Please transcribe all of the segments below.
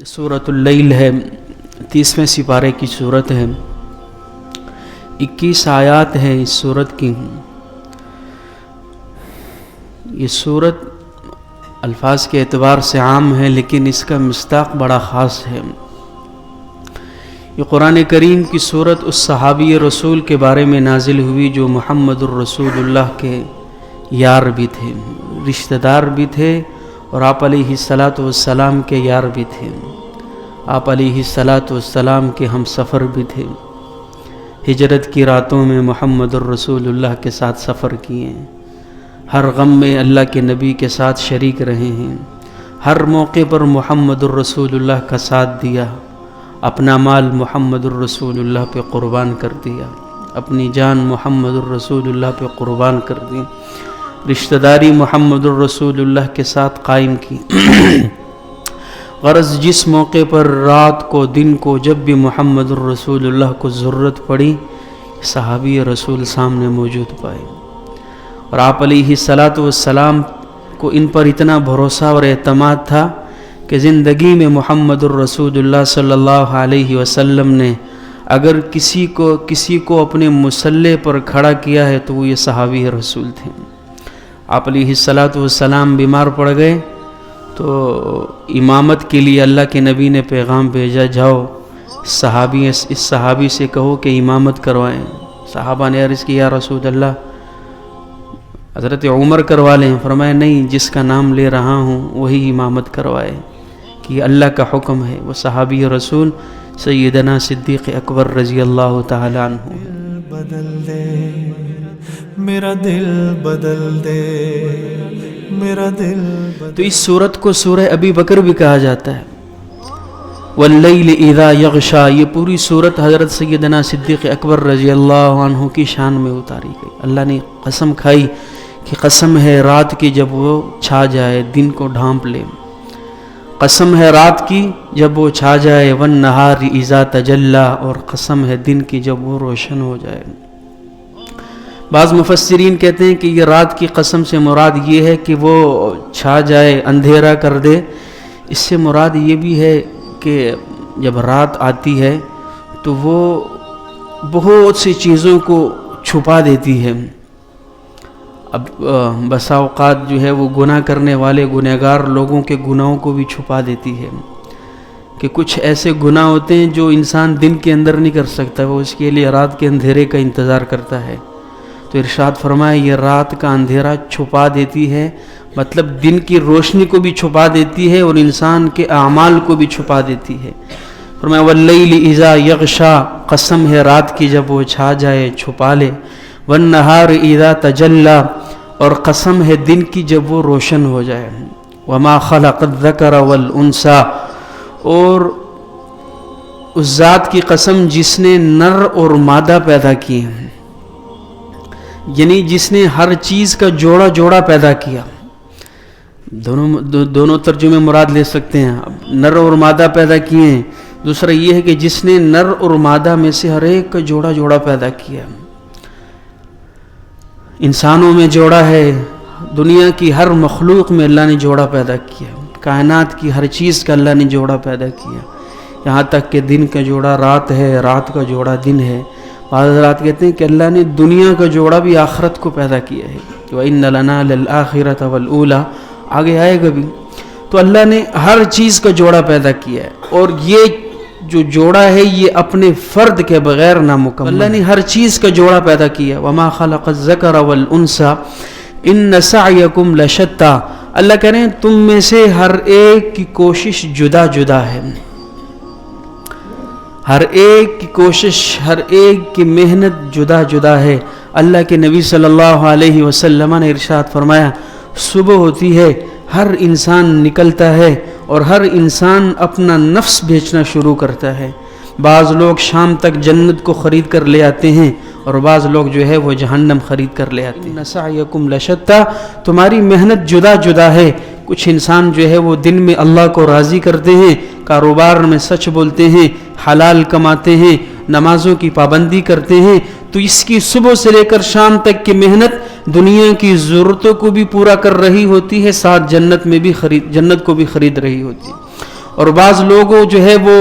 سورۃ اللیل ہے، 30ویں سپارے کی صورت ہے، 21 آیات ہے اس صورت کی۔ یہ صورت الفاظ کے اعتبار سے عام ہے لیکن اس کا مصداق بڑا خاص ہے۔ یہ قرآن کریم کی صورت اس صحابی رسول کے بارے میں نازل ہوئی جو محمد الرسول اللہ کے یار بھی تھے، رشتہ دار بھی تھے، اور آپ علیہ الصلاۃ والسلام کے یار بھی تھے، آپ علیہ الصلاۃ والسلام کے ہم سفر بھی تھے۔ ہجرت کی راتوں میں محمد الرسول اللہ کے ساتھ سفر کیے ہیں، ہر غم میں اللہ کے نبی کے ساتھ شریک رہے ہیں، ہر موقع پر محمد الرسول اللہ کا ساتھ دیا، اپنا مال محمد الرسول اللہ پہ قربان کر دیا، اپنی جان محمد الرسول اللہ پہ قربان کر دی، رشتہ داری محمد الرسول اللہ کے ساتھ قائم کی۔ غرض جس موقع پر رات کو دن کو جب بھی محمد الرسول اللہ کو ضرورت پڑی، صحابی رسول سامنے موجود پائے، اور آپ علیہ الصلاۃ والسلام کو ان پر اتنا بھروسہ اور اعتماد تھا کہ زندگی میں محمد الرسول اللہ صلی اللہ علیہ وسلم نے اگر کسی کو اپنے مصلی پر کھڑا کیا ہے تو وہ یہ صحابی رسول تھے۔ آپ علیہ الصلاۃ والسلام بیمار پڑ گئے تو امامت کے لیے اللہ کے نبی نے پیغام بھیجا، جاؤ اس صحابی سے کہو کہ امامت کروائیں۔ صحابہ نے عرض کی، یا رسول اللہ حضرت عمر کروا لیں؟ فرمایا نہیں، جس کا نام لے رہا ہوں وہی امامت کروائے، کہ اللہ کا حکم ہے۔ وہ صحابی رسول سیدنا صدیق اکبر رضی اللہ تعالی عنہ۔ بدل دے میرا دل، بدل دے میرا دل بدل۔ تو اس سورت کو سورہ ابی بکر بھی کہا جاتا ہے۔ واللیل اذا یغشا، یہ پوری سورت حضرت سیدنا صدیق اکبر رضی اللہ عنہ کی شان میں اتاری گئی۔ اللہ نے قسم کھائی کہ قسم ہے رات کی جب وہ چھا جائے، دن کو ڈھانپ لے، قسم ہے رات کی جب وہ چھا جائے، والنہار اذا تجلی، اور قسم ہے دن کی جب وہ روشن ہو جائے۔ بعض مفسرین کہتے ہیں کہ یہ رات کی قسم سے مراد یہ ہے کہ وہ چھا جائے، اندھیرا کر دے۔ اس سے مراد یہ بھی ہے کہ جب رات آتی ہے تو وہ بہت سی چیزوں کو چھپا دیتی ہے۔ اب بسا اوقات جو ہے وہ گناہ کرنے والے گنہگار لوگوں کے گناہوں کو بھی چھپا دیتی ہے، کہ کچھ ایسے گناہ ہوتے ہیں جو انسان دن کے اندر نہیں کر سکتا، وہ اس کے لیے رات کے اندھیرے کا انتظار کرتا ہے۔ تو ارشاد فرمایا یہ رات کا اندھیرا چھپا دیتی ہے، مطلب دن کی روشنی کو بھی چھپا دیتی ہے اور انسان کے اعمال کو بھی چھپا دیتی ہے۔ فرمایا واللیل اذا یغشا، قسم ہے رات کی جب وہ چھا جائے، چھپا لے، والنہار اذا تجلی، اور قسم ہے دن کی جب وہ روشن ہو جائے، وما خلق الذکر والانثی، اور اس ذات کی قسم جس نے نر اور مادہ پیدا کیے ہیں، یعنی جس نے ہر چیز کا جوڑا جوڑا پیدا کیا۔ دونوں ترجمے مراد لے سکتے ہیں، نر اور مادہ پیدا کیے ہیں، دوسرا یہ ہے کہ جس نے نر اور مادہ میں سے ہر ایک کا جوڑا جوڑا پیدا کیا۔ انسانوں میں جوڑا ہے، دنیا کی ہر مخلوق میں اللہ نے جوڑا پیدا کیا، کائنات کی ہر چیز کا اللہ نے جوڑا پیدا کیا، یہاں تک کہ دن کا جوڑا رات ہے، رات کا جوڑا دن ہے۔ بعض حضرات کہتے ہیں کہ اللہ نے دنیا کا جوڑا بھی آخرت کو پیدا کیا ہے، وَإِنَّ لَنَا لَلْآخِرَةَ وَالْأُولَى، آگے آئے گا بھی۔ تو اللہ نے ہر چیز کا جوڑا پیدا کیا ہے، اور یہ جو جوڑا ہے یہ اپنے فرد کے بغیر نامکمل۔ اللہ نے ہر چیز کا جوڑا پیدا کیا، وَمَا خَلَقَ الذَّكَرَ وَالْأُنثَى إِنَّ سَعْيَكُمْ لَشَتَّى، اللہ کہہ رہے ہیں تم میں سے ہر ایک کی کوشش جدا جدا ہے، ہر ایک کی کوشش، ہر ایک کی محنت جدا جدا ہے۔ اللہ کے نبی صلی اللہ علیہ وسلم نے ارشاد فرمایا صبح ہوتی ہے، ہر انسان نکلتا ہے اور ہر انسان اپنا نفس بیچنا شروع کرتا ہے۔ بعض لوگ شام تک جنت کو خرید کر لے آتے ہیں اور بعض لوگ جو ہے وہ جہنم خرید کر لے آتے ہیں۔ سعیکم لشتیٰ، تمہاری محنت جدا جدا ہے۔ کچھ انسان جو ہے وہ دن میں اللہ کو راضی کرتے ہیں، کاروبار میں سچ بولتے ہیں، حلال کماتے ہیں، نمازوں کی پابندی کرتے ہیں، تو اس کی صبح سے لے کر شام تک کی محنت دنیا کی ضرورتوں کو بھی پورا کر رہی ہوتی ہے، ساتھ جنت کو بھی خرید رہی ہوتی ہے۔ اور بعض لوگ جو ہے وہ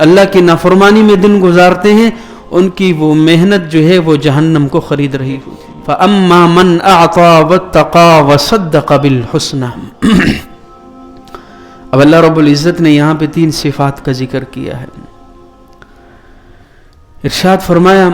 اللہ کی نافرمانی میں دن گزارتے ہیں، ان کی وہ محنت جو ہے وہ جہنم کو خرید رہی ہوتی ہے۔ فَأَمَّا مَنْ أَعْطَى وَاتَّقَى وَصَدَّقَ بِالْحُسْنَى۔ اب اللہ رب العزت نے یہاں پہ 3 صفات کا ذکر کیا ہے۔ ارشاد فرمایا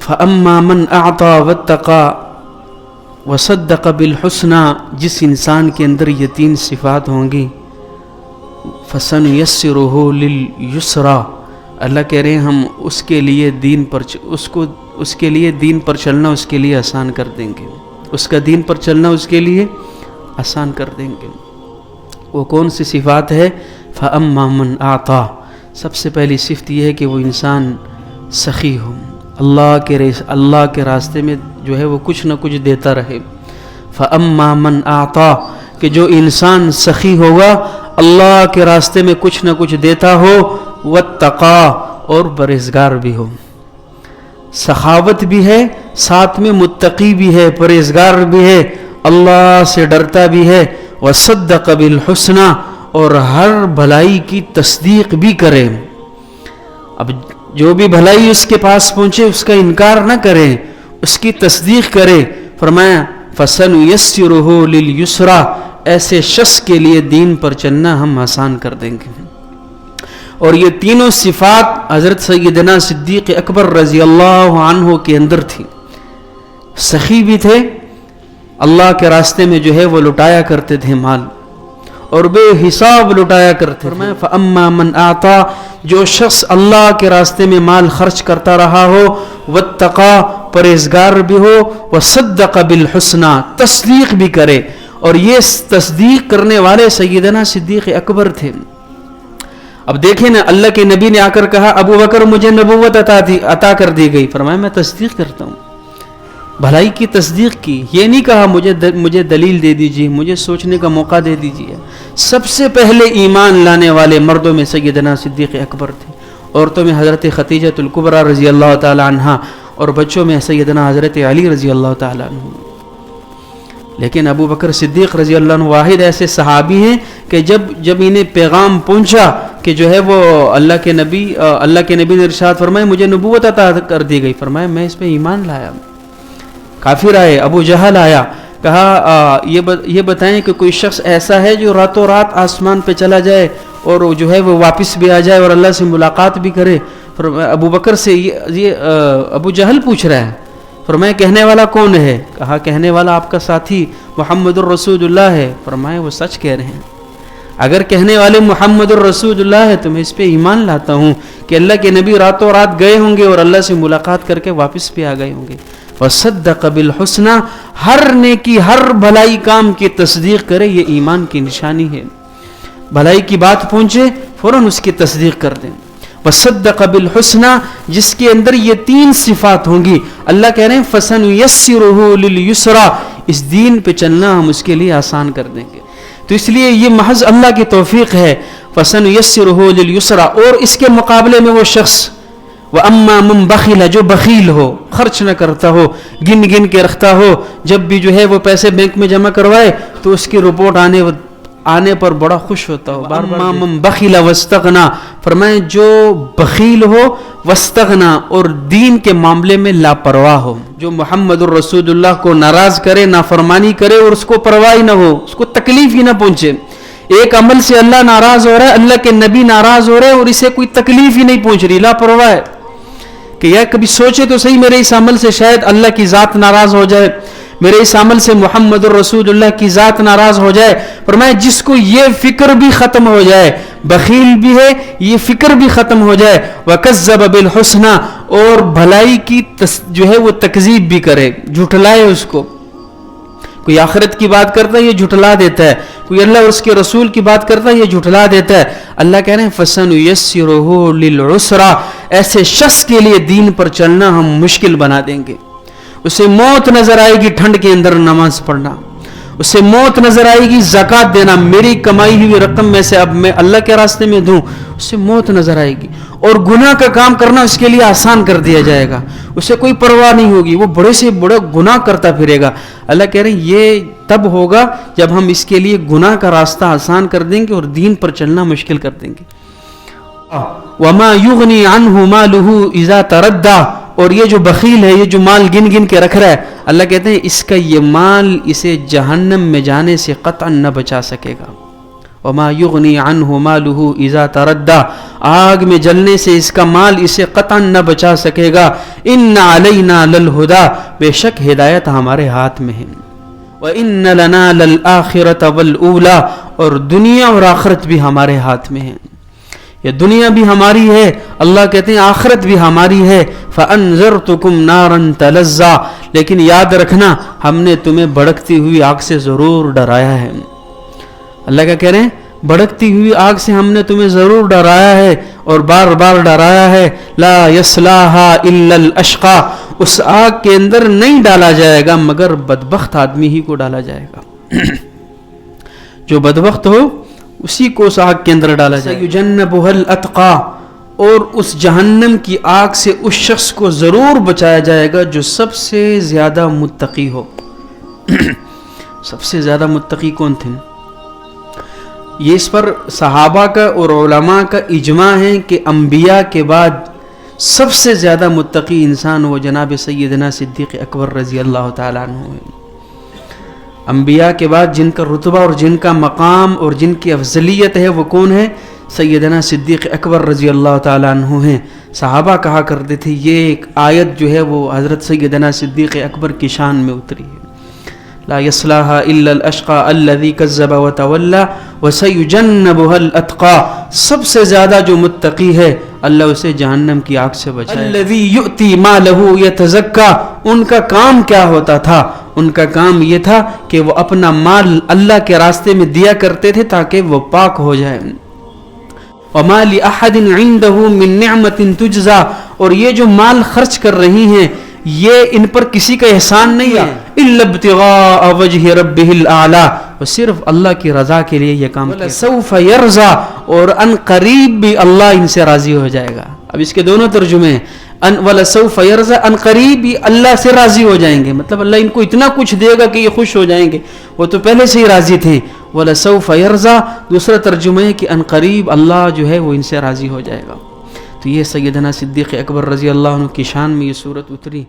فَأَمَّا مَنْ أَعْطَى وَاتَّقَى وَصَدَّقَ بِالْحُسْنَى، جس انسان کے اندر یہ 3 صفات ہوں گی، فَسَنُيَسِّرُهُ لِلْيُسْرَى، اللہ کہہ رہے ہیں ہم اس کے لیے دین پر چلنا اس کے لیے آسان کر دیں گے، اس کا دین پر چلنا اس کے لیے آسان کر دیں گے۔ وہ کون سی صفات ہے؟ فَأَمَّا مَنْ أَعْطَى، سب سے پہلی صفت یہ ہے کہ وہ انسان سخی ہو، اللہ کے راستے میں جو ہے وہ کچھ نہ کچھ دیتا رہے۔ فَأَمَّا مَنْ أَعْطَى، کہ جو انسان سخی ہوگا، اللہ کے راستے میں کچھ نہ کچھ دیتا ہو، وَاتَّقَى، اور پرہیزگار بھی ہو، سخاوت بھی ہے، ساتھ میں متقی بھی ہے، پرہیزگار بھی ہے، اللہ سے ڈرتا بھی ہے، وَصَدَّقَ بِالْحُسْنَى، اور ہر بھلائی کی تصدیق بھی کرے۔ اب جو بھی بھلائی اس کے پاس پہنچے اس کا انکار نہ کرے، اس کی تصدیق کرے۔ فرمایا فَسَنُيَسِّرُهُ لِلْيُسْرَى، ایسے شخص کے لیے دین پر چلنا ہم آسان کر دیں گے۔ اور یہ تینوں صفات حضرت سیدنا صدیق اکبر رضی اللہ عنہ کے اندر تھی، سخی بھی تھے، اللہ کے راستے میں جو ہے وہ لٹایا کرتے تھے مال، اور بے حساب لٹایا کرتے تھے۔ فَأَمَّا مَنْ أَعْطَى، جو شخص اللہ کے راستے میں مال خرچ کرتا رہا ہو، وَاتَّقَى، پرہیزگار بھی ہو، وَصَدَّقَ بِالْحُسْنَى، تصدیق بھی کرے، اور یہ تصدیق کرنے والے سیدنا صدیق اکبر تھے۔ اب دیکھیں نا، اللہ کے نبی نے آ کر کہا ابو بکر مجھے نبوت عطا کر دی گئی، فرمایا میں تصدیق کرتا ہوں، بھلائی کی تصدیق کی، یہ نہیں کہا مجھے دلیل دے دیجیے، مجھے سوچنے کا موقع دے دیجیے۔ سب سے پہلے ایمان لانے والے مردوں میں سیدنا صدیق اکبر تھے، عورتوں میں حضرت خدیجہ الکبریٰ رضی اللہ تعالی عنہا، اور بچوں میں سیدنا حضرت علی رضی اللہ تعالی عنہ۔ لیکن ابو بکر صدیق رضی اللہ عنہ واحد ایسے صحابی ہیں کہ جب انہیں پیغام پہنچا کہ جو ہے وہ اللہ کے نبی نے ارشاد فرمایا مجھے نبوت عطا کر دی گئی، فرمایا میں اس پہ ایمان لایا۔ کافر آئے، ابو جہل آیا، کہا یہ بتائیں کہ کوئی شخص ایسا ہے جو راتوں رات آسمان پہ چلا جائے اور جو ہے وہ واپس بھی آ جائے اور اللہ سے ملاقات بھی کرے؟ ابو بکر سے یہ ابو جہل پوچھ رہا ہے، فرمایا کہنے والا کون ہے؟ کہا کہنے والا آپ کا ساتھی محمد الرسول اللہ ہے۔ فرمایا وہ سچ کہہ رہے ہیں، اگر کہنے والے محمد الرسول اللہ ہے تو میں اس پہ ایمان لاتا ہوں کہ اللہ کے نبی راتوں رات گئے ہوں گے اور اللہ سے ملاقات کر کے واپس بھی آ گئے ہوں گے۔ وَصَدَّقَ بِالْحُسْنَى، ہر نیکی ہر بھلائی کام کی تصدیق کرے، یہ ایمان کی نشانی ہے۔ بھلائی کی بات پہنچے فوراً اس کی تصدیق کر دیں۔ وَصَدَّقَ بِالْحُسْنَى، جس کے اندر یہ 3 صفات ہوں گی، اللہ کہہ رہے ہیں فَسَنُيَسِّرُهُ لِلْيُسْرَى، اس دین پہ چلنا ہم اس کے لیے آسان کر دیں گے۔ تو اس لیے یہ محض اللہ کی توفیق ہے، فَسَنُيَسِّرُهُ لِلْيُسْرَى۔ اور اس کے مقابلے میں وہ شخص وَأَمَّا مَنْ بَخِلَ، جو بخیل ہو، خرچ نہ کرتا ہو، گن کے رکھتا ہو، جب بھی جو ہے وہ پیسے بینک میں جمع کروائے تو اس کی رپورٹ آنے پر بڑا خوش ہوتا ہو۔ وَأَمَّا مَنْ بَخِلَ وَاسْتَغْنَى، فرمائے جو بخیل ہو، وَاسْتَغْنَى، اور دین کے معاملے میں لاپرواہ ہو، جو محمد الرسول اللہ کو ناراض کرے، نافرمانی کرے اور اس کو پرواہ نہ ہو، اس کو تکلیف ہی نہ پہنچے۔ ایک عمل سے اللہ ناراض ہو رہا ہے، اللہ کے نبی ناراض ہو رہے ہیں اور اسے کوئی تکلیف ہی نہیں پہنچ رہی، لاپرواہ ہے کہ یا کبھی سوچے تو صحیح میرے اس عمل سے شاید اللہ کی ذات ناراض ہو جائے، میرے اس عمل سے محمد الرسول اللہ کی ذات ناراض ہو جائے۔ فرمایا جس کو یہ فکر بھی ختم ہو جائے، بخیل بھی ہے، یہ فکر بھی ختم ہو جائے، وَكَذَّبَ بِالْحُسْنَى، اور بھلائی کی جو ہے وہ تکذیب بھی کرے، جھٹلائے اس کو۔ کوئی آخرت کی بات کرتا ہے یہ جھٹلا دیتا ہے، کوئی اللہ اور اس کے رسول کی بات کرتا ہے یہ جھٹلا دیتا ہے۔ اللہ کہہ رہے ہیں فَسَنُيَسِّرُهُ لِلْعُسْرَى، ایسے شخص کے لیے دین پر چلنا ہم مشکل بنا دیں گے۔ اسے موت نظر آئے گی ٹھنڈ کے اندر نماز پڑھنا، اسے موت نظر آئے گی زکوٰۃ دینا، میری کمائی ہوئی رقم میں سے اب میں اللہ کے راستے میں دوں، اسے موت نظر آئے گی، اور گناہ کا کام کرنا اس کے لیے آسان کر دیا جائے گا، اسے کوئی پرواہ نہیں ہوگی، وہ بڑے سے بڑا گناہ کرتا پھرے گا۔ اللہ کہہ رہے ہیں یہ تب ہوگا جب ہم اس کے لیے گناہ کا راستہ آسان کر دیں گے اور دین پر چلنا مشکل کر دیں گے. وما یغنی عنہ مالہ اذا تردی، اور یہ جو بخیل ہے، یہ جو مال گن گن کے رکھ رہا ہے، اللہ کہتے ہیں اس کا یہ مال اسے جہنم میں جانے سے قطعا نہ بچا سکے گا. وما یغنی عنہ مالہ اذا تردی، آگ میں جلنے سے اس کا مال اسے قطعا نہ بچا سکے گا. ان علینا للہدی، بے شک ہدایت ہمارے ہاتھ میں ہے. وان لنا للآخرۃ والأولی، اور دنیا اور آخرت بھی ہمارے ہاتھ میں ہے. یہ دنیا بھی ہماری ہے، اللہ کہتے ہیں آخرت بھی ہماری ہے. فَأَنذَرْتُكُمْ نَارًا تَلَظَّىٰ، لیکن یاد رکھنا ہم نے تمہیں بھڑکتی ہوئی آگ سے ضرور ڈرایا ہے. اللہ کیا کہہ رہے ہیں؟ بھڑکتی ہوئی آگ سے ہم نے تمہیں ضرور ڈرایا ہے اور بار بار ڈرایا ہے. لا يصلاها الا الاشقى، اس آگ کے اندر نہیں ڈالا جائے گا مگر بدبخت آدمی ہی کو ڈالا جائے گا. جو بدبخت ہو اسی کو اس آگ کے اندر ڈالا جائے گا. سَيُجَنَّبُهَا الْأَتْقَى، اور اس جہنم کی آگ سے اس شخص کو ضرور بچایا جائے گا جو سب سے زیادہ متقی ہو. سب سے زیادہ متقی کون تھے؟ یہ اس پر صحابہ کا اور علماء کا اجماع ہے کہ انبیاء کے بعد سب سے زیادہ متقی انسان وہ جناب سیدنا صدیق اکبر رضی اللہ تعالیٰ عنہ ہے. انبیاء کے بعد جن کا رتبہ اور جن کا مقام اور جن کی افضلیت ہے وہ کون ہے؟ سیدنا صدیق اکبر رضی اللہ تعالیٰ عنہ ہیں. صحابہ کہا کرتے تھے یہ ایک آیت جو ہے وہ حضرت سیدنا صدیق اکبر کی شان میں اتری ہے. لا يصلاها الا الاشقى الذي كذب وتولى وسيجنبها الاتقى، سب سے زیادہ جو متقی ہے اللہ اسے جہنم کی آگ سے بچائے. الذي يؤتي ماله يتزكى، ان کا کام کیا ہوتا تھا؟ ان کا کام یہ تھا کہ وہ اپنا مال اللہ کے راستے میں دیا کرتے تھے تاکہ وہ پاک ہو جائے. وما لأحد عنده من نعمة تجزى، اور یہ جو مال خرچ کر رہی ہیں یہ ان پر کسی کا احسان نہیں ہے. الا ابتغاء وجه ربه الاعلى، وہ صرف اللہ کی رضا کے لیے یہ کام کیا. سوف يرضى، اور ان قریب بھی اللہ ان سے راضی ہو جائے گا. اب اس کے دونوں ترجمے ہیں. ان ولا سوف يرضى، ان قریب بھی اللہ سے راضی ہو جائیں گے، مطلب اللہ ان کو اتنا کچھ دے گا کہ یہ خوش ہو جائیں گے، وہ تو پہلے سے ہی راضی تھے. ولا سوف يرضى دوسرا ترجمہ ہے کہ ان قریب اللہ جو ہے وہ ان سے راضی ہو جائے گا. تو یہ سیدنا صدیق اکبر رضی اللہ عنہ کی شان میں یہ صورت اتری.